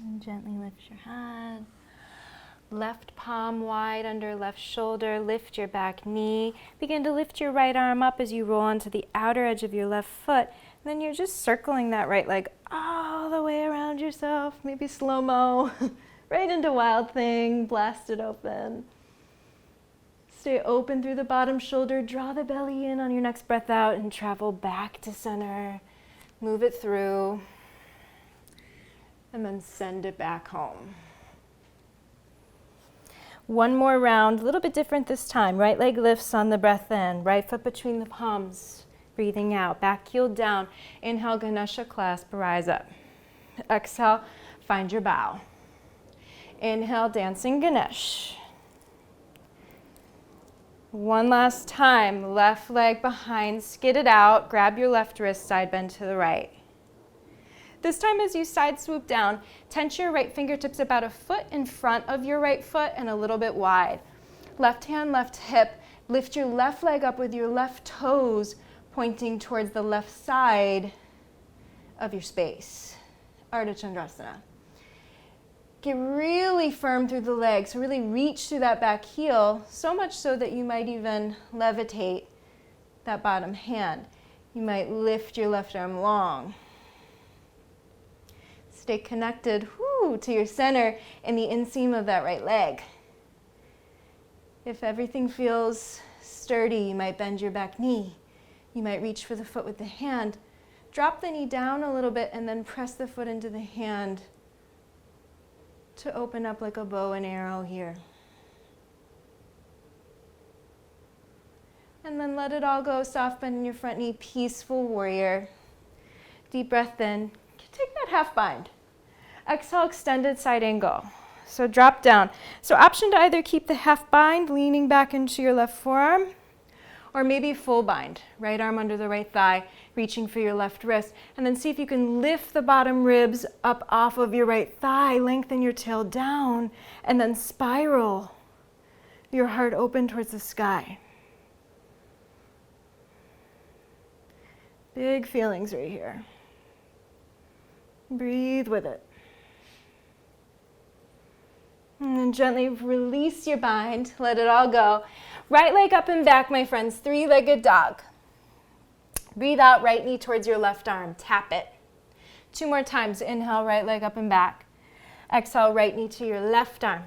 And gently lift your head. Left palm wide under left shoulder. Lift your back knee. Begin to lift your right arm up as you roll onto the outer edge of your left foot. And then you're just circling that right leg all the way around yourself. Maybe slow-mo. Right into Wild Thing. Blast it open. Stay open through the bottom shoulder. Draw the belly in on your next breath out and travel back to center. Move it through. And then send it back home. One more round, a little bit different this time. Right leg lifts on the breath in. Right foot between the palms. Breathing out. Back heel down. Inhale, Ganesha clasp, rise up. Exhale, find your bow. Inhale, Dancing Ganesh. One last time. Left leg behind, skid it out. Grab your left wrist, side bend to the right. This time as you side swoop down, tense your right fingertips about a foot in front of your right foot and a little bit wide. Left hand, left hip. Lift your left leg up with your left toes pointing towards the left side of your space. Ardha Chandrasana. get really firm through the leg. So really reach through that back heel, so much so that you might even levitate that bottom hand. You might lift your left arm long. Stay connected to your center and the inseam of that right leg. If everything feels sturdy, you might bend your back knee. You might reach for the foot with the hand. Drop the knee down a little bit and then press the foot into the hand to open up like a bow and arrow here. And then let it all go. Soft bend in your front knee, peaceful warrior. Deep breath in. Take that half bind. Exhale, extended side angle. So drop down. So option to either keep the half bind, leaning back into your left forearm, or maybe full bind. Right arm under the right thigh, reaching for your left wrist. And then see if you can lift the bottom ribs up off of your right thigh, lengthen your tail down, and then spiral your heart open towards the sky. Big feelings right here. Breathe with it. And then gently release your bind, let it all go. Right leg up and back, my friends, three-legged dog. Breathe out, right knee towards your left arm, tap it. 2 more times, inhale, right leg up and back. Exhale, right knee to your left arm.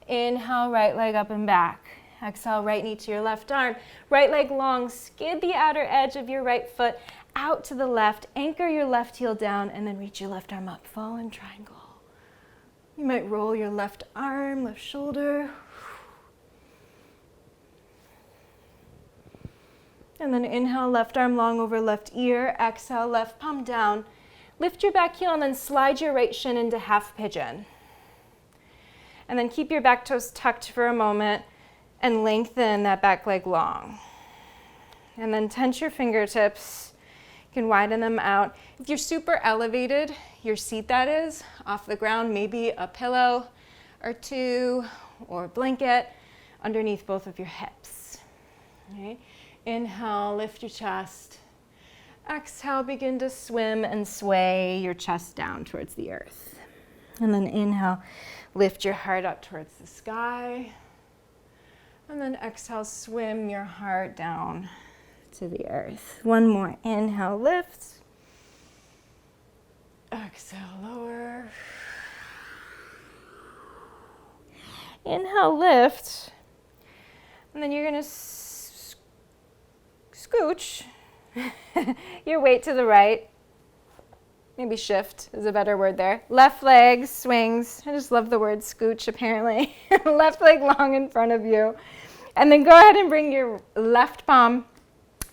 Inhale, right leg up and back. Exhale, right knee to your left arm. Right leg long, skid the outer edge of your right foot out to the left, anchor your left heel down, and then reach your left arm up, fallen triangle. You might roll your left arm, left shoulder. And then inhale, left arm long over left ear. Exhale, left palm down. Lift your back heel and then slide your right shin into half pigeon. And then keep your back toes tucked for a moment and lengthen that back leg long. And then tense your fingertips. You can widen them out. If you're super elevated, your seat that is, off the ground, maybe a pillow or two or a blanket underneath both of your hips. Okay. Inhale, lift your chest. Exhale, begin to swim and sway your chest down towards the earth. And then inhale, lift your heart up towards the sky. And then exhale, swim your heart down to the earth. One more. Inhale, lift. Exhale, lower. Inhale, lift. And then you're going to scooch your weight to the right. Maybe shift is a better word there. Left leg swings. I just love the word scooch, apparently. Left leg long in front of you. And then go ahead and bring your left palm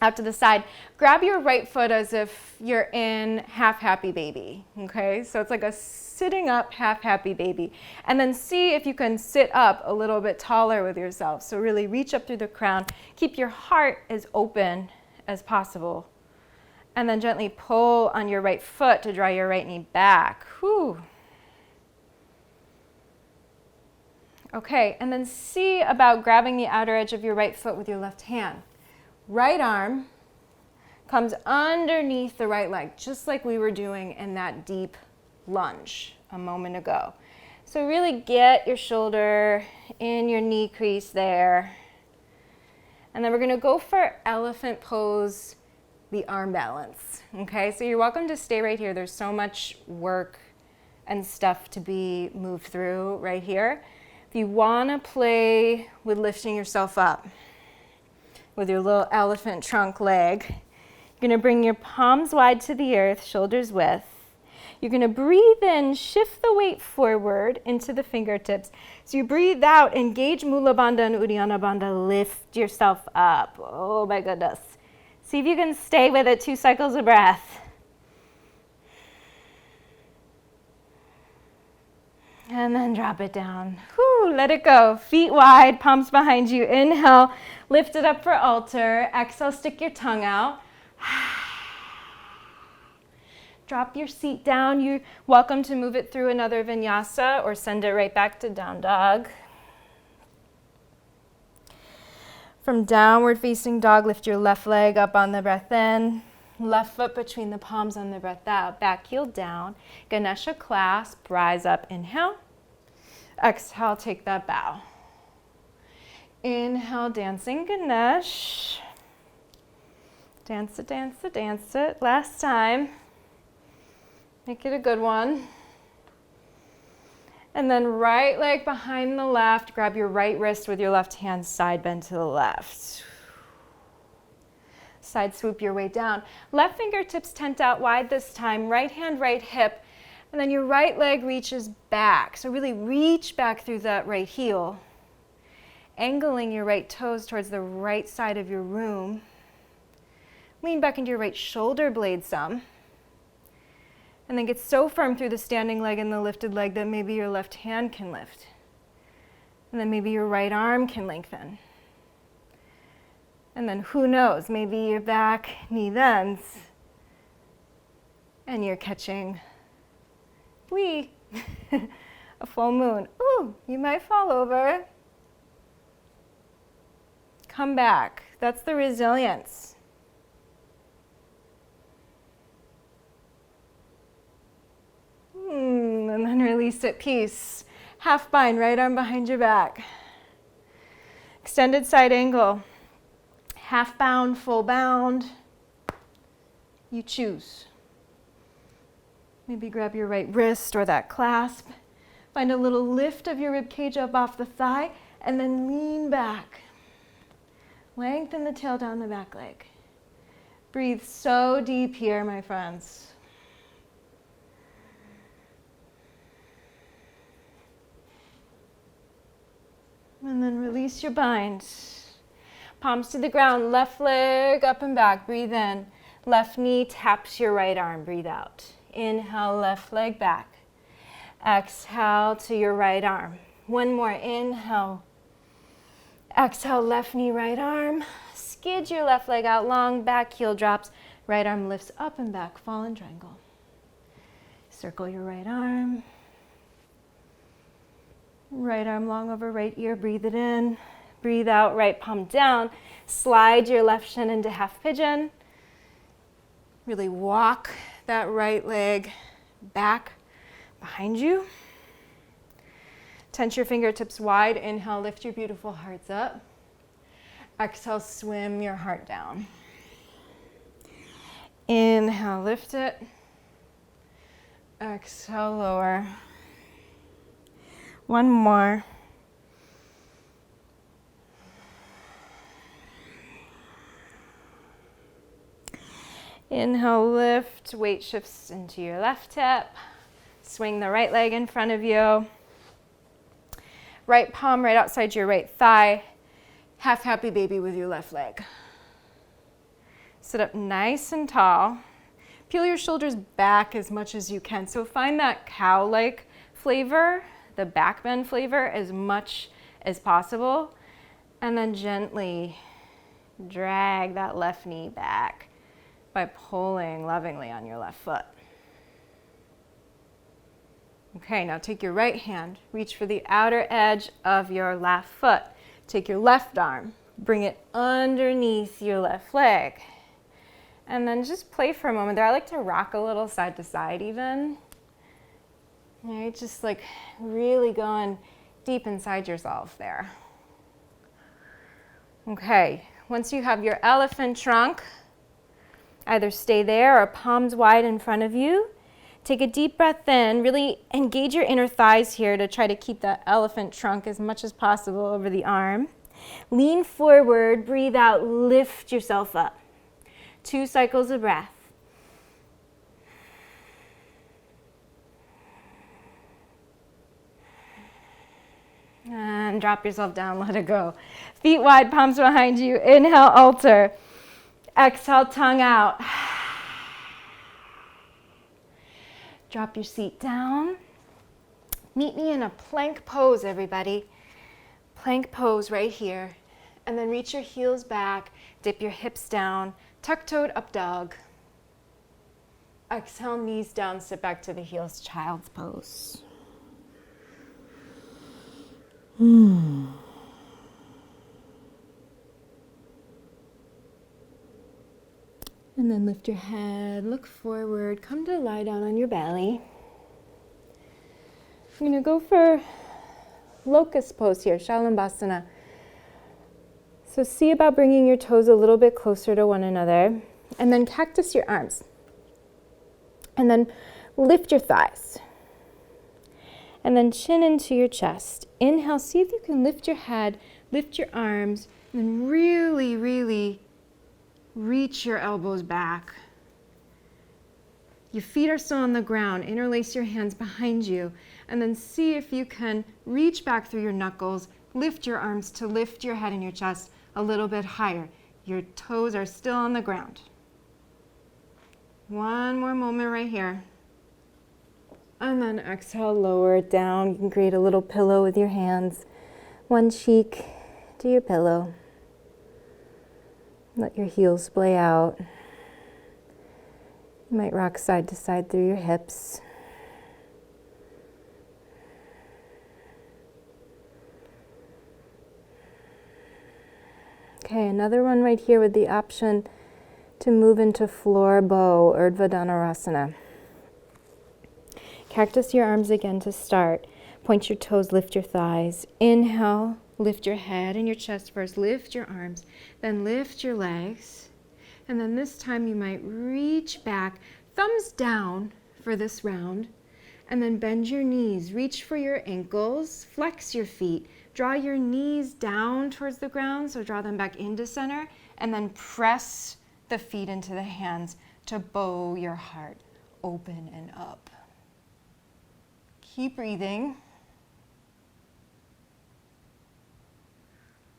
out to the side. Grab your right foot as if you're in half happy baby, okay? So it's like a sitting up half happy baby. And then see if you can sit up a little bit taller with yourself. So really reach up through the crown. Keep your heart as open as possible. And then gently pull on your right foot to draw your right knee back. Whew. Okay, and then see about grabbing the outer edge of your right foot with your left hand. Right arm comes underneath the right leg, just like we were doing in that deep lunge a moment ago. So really get your shoulder in your knee crease there. And then we're gonna go for elephant pose, the arm balance, okay? So you're welcome to stay right here. There's so much work and stuff to be moved through right here. If you wanna play with lifting yourself up with your little elephant trunk leg, you're gonna bring your palms wide to the earth, shoulders width. You're gonna breathe in, shift the weight forward into the fingertips. So you breathe out, engage Mula Bandha and Uddiyana Bandha, lift yourself up. Oh my goodness. See if you can stay with it, 2 cycles of breath. And then drop it down. Whew, let it go. Feet wide, palms behind you. Inhale, lift it up for altar. Exhale, stick your tongue out. Drop your seat down. You're welcome to move it through another vinyasa or send it right back to down dog. From downward facing dog, lift your left leg up on the breath in. Left foot between the palms on the breath out. Back heel down. Ganesha clasp. Rise up. Inhale. Exhale. Take that bow. Inhale. Dancing Ganesh. Dance it, dance it, dance it. Last time. Make it a good one. And then right leg behind the left. Grab your right wrist with your left hand. Side bend to the left. Side swoop your way down. Left fingertips tent out wide this time. Right hand, right hip. And then your right leg reaches back. So really reach back through that right heel. Angling your right toes towards the right side of your room. Lean back into your right shoulder blade some. And then get so firm through the standing leg and the lifted leg that maybe your left hand can lift. And then maybe your right arm can lengthen. And then who knows, maybe your back knee bends and you're catching, a full moon. Ooh, you might fall over. Come back. That's the resilience. And then release it, peace. Half bind, right arm behind your back. Extended side angle. Half bound, full bound. You choose. Maybe grab your right wrist or that clasp. Find a little lift of your rib cage up off the thigh and then lean back. Lengthen the tail down the back leg. Breathe so deep here, my friends. And then release your bind. Palms to the ground, left leg up and back. Breathe in. Left knee taps your right arm. Breathe out. Inhale, left leg back. Exhale to your right arm. One more. Inhale. Exhale, left knee, right arm. Skid your left leg out long. Back heel drops. Right arm lifts up and back. Fallen triangle. Circle your right arm. Right arm long over right ear, breathe it in. Breathe out, right palm down. Slide your left shin into half pigeon. Really walk that right leg back behind you. Tense your fingertips wide. Inhale, lift your beautiful hearts up. Exhale, swim your heart down. Inhale, lift it. Exhale, lower. One more. Inhale, lift, weight shifts into your left hip. Swing the right leg in front of you. Right palm right outside your right thigh. Half happy baby with your left leg. Sit up nice and tall. Peel your shoulders back as much as you can. So find that cow-like flavor, the back bend flavor, as much as possible. And then gently drag that left knee back by pulling lovingly on your left foot. Okay, now take your right hand, reach for the outer edge of your left foot. Take your left arm, bring it underneath your left leg. And then just play for a moment there. I like to rock a little side to side even. Right, just like really going deep inside yourself there. Okay, once you have your elephant trunk, either stay there or palms wide in front of you. Take a deep breath in, really engage your inner thighs here to try to keep that elephant trunk as much as possible over the arm. Lean forward, breathe out, lift yourself up. 2 cycles of breath. And drop yourself down, let it go. Feet wide, palms behind you. Inhale, altar. Exhale, tongue out. Drop your seat down. Meet me in a plank pose, everybody. Plank pose right here. And then reach your heels back, dip your hips down, tuck-toed up dog. Exhale, knees down, sit back to the heels, child's pose. And And then lift your head, look forward, come to lie down on your belly. I'm going to go for locust pose here, Shalambhasana. So see about bringing your toes a little bit closer to one another. And then cactus your arms. And then lift your thighs. And then chin into your chest. Inhale, see if you can lift your head, lift your arms, and then really, really reach your elbows back. Your feet are still on the ground. Interlace your hands behind you. And then see if you can reach back through your knuckles, lift your arms to lift your head and your chest a little bit higher. Your toes are still on the ground. One more moment right here. And then exhale, lower it down. You can create a little pillow with your hands. One cheek to your pillow. Let your heels splay out. You might rock side to side through your hips. Okay, another one right here with the option to move into floor bow, Ardha Uttanasana. Cactus your arms again to start. Point your toes, lift your thighs. Inhale, lift your head and your chest first. Lift your arms, then lift your legs. And then this time you might reach back, thumbs down for this round. And then bend your knees, reach for your ankles, flex your feet. Draw your knees down towards the ground, so draw them back into center. And then press the feet into the hands to bow your heart open and up. Keep breathing.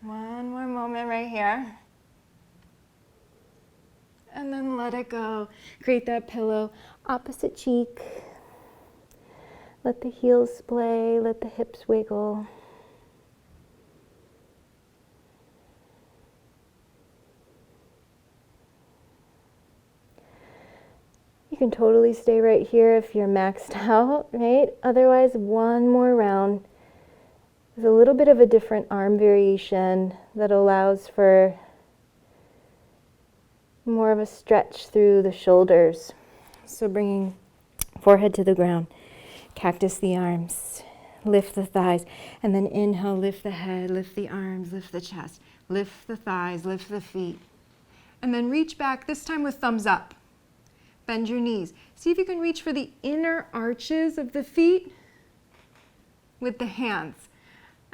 One more moment right here. And then let it go. Create that pillow. Opposite cheek. Let the heels splay. Let the hips wiggle. You can totally stay right here if you're maxed out, right? Otherwise, one more round. There's a little bit of a different arm variation that allows for more of a stretch through the shoulders. So bringing forehead to the ground, cactus the arms, lift the thighs, and then inhale, lift the head, lift the arms, lift the chest, lift the thighs, lift the feet. And then reach back, this time with thumbs up. Bend your knees. See if you can reach for the inner arches of the feet with the hands.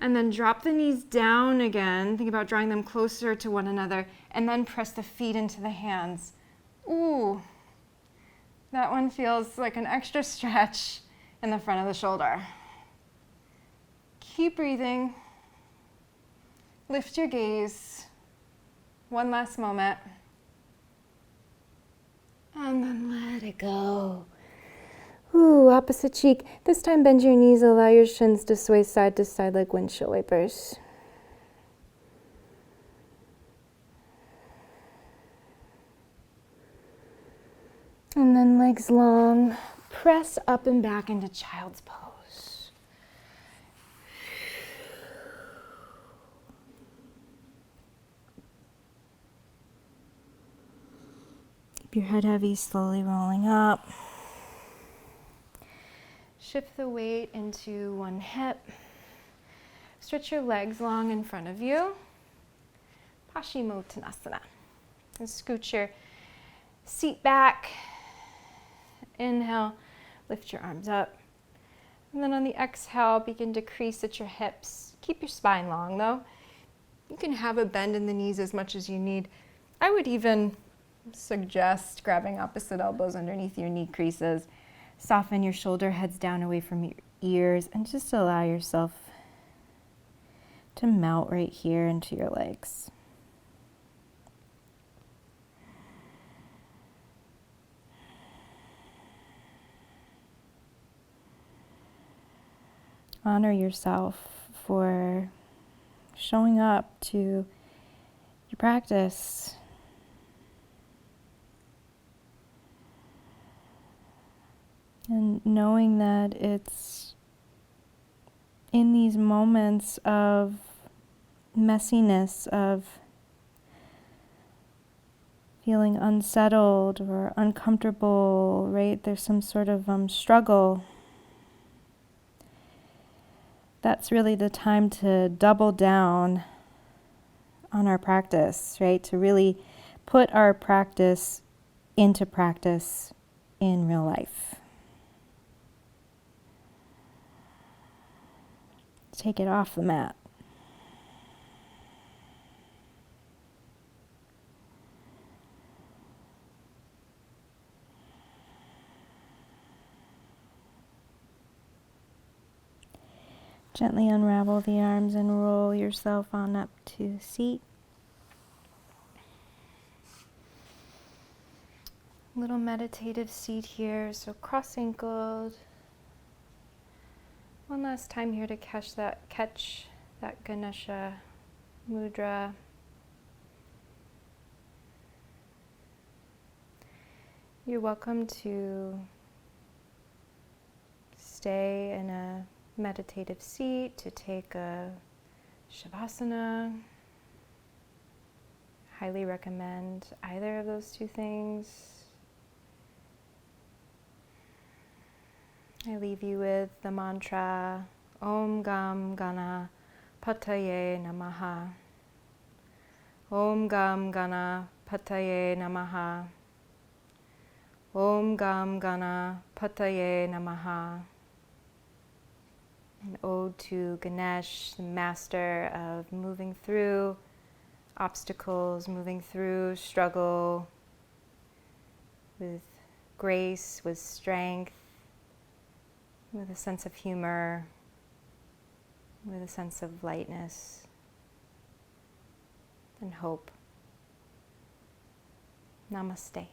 And then drop the knees down again. Think about drawing them closer to one another. And then press the feet into the hands. Ooh, that one feels like an extra stretch in the front of the shoulder. Keep breathing. Lift your gaze. One last moment. And then let it go. Ooh, opposite cheek. This time bend your knees, allow your shins to sway side to side like windshield wipers. And then legs long. Press up and back into child's pose. Keep your head heavy, slowly rolling up. Shift the weight into one hip. Stretch your legs long in front of you. Paschimottanasana. And scoot your seat back. Inhale, lift your arms up. And then on the exhale, begin to crease at your hips. Keep your spine long though. You can have a bend in the knees as much as you need. I would even suggest grabbing opposite elbows underneath your knee creases. Soften your shoulder heads down away from your ears and just allow yourself to melt right here into your legs. Honor yourself for showing up to your practice. And knowing that it's in these moments of messiness, of feeling unsettled or uncomfortable, right? There's some sort of struggle. That's really the time to double down on our practice, right? To really put our practice into practice in real life. Take it off the mat. Gently unravel the arms and roll yourself on up to the seat. Little meditative seat here, so cross-ankled. One last time here to catch that Ganesha Mudra. You're welcome to stay in a meditative seat, to take a Shavasana. Highly recommend either of those two things. I leave you with the mantra Om Gam Gana Pataye Namaha. Om Gam Gana Pataye Namaha. Om Gam Gana Pataye Namaha. An ode to Ganesh, the master of moving through obstacles, moving through struggle with grace, with strength, with a sense of humor, with a sense of lightness and hope. Namaste.